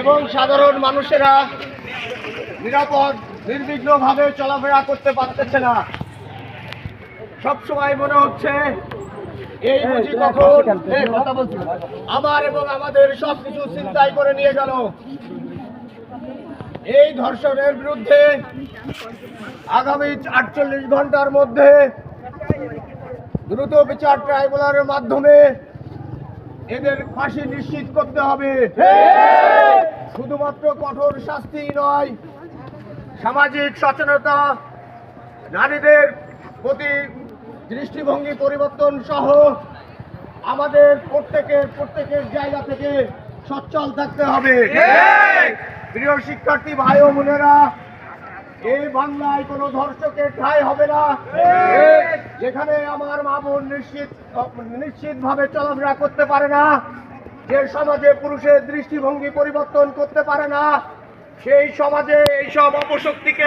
এবং সাধারণ মানুষেরা নিরাপদ নির্বিঘ্নভাবে চলাফেরা করতে পারতেছে না। সবসময় মনে হচ্ছে এই বুঝি কখন আমার এবং আমাদের সবকিছু চিন্তাই করে নিয়ে গেল। এই ধর্ষণের বিরুদ্ধে আগামী 48 ঘন্টার মধ্যে দ্রুত বিচার ট্রাইব্যুনালের মাধ্যমে এদের ফাঁসি নিশ্চিত করতে হবে। শুধুমাত্র কঠোর শাস্তি নয়, সামাজিক সচেতনতা, নারীদের প্রতি দৃষ্টিভঙ্গি পরিবর্তন সহ আমাদের প্রত্যেকের জায়গা থেকে সচ্ছল থাকতে হবে। প্রিয় শিক্ষার্থী ভাই ও বোনেরা, এই বাংলায় কোনো ধর্ষকের ঠাঁই হবে না, যেখানে আমার মা বোন নিশ্চিতভাবে চলাফেরা করতে পারে না, যে সমাজে পুরুষের দৃষ্টিভঙ্গি পরিবর্তন করতে পারে না, সেই সমাজে এইসব অপশক্তিকে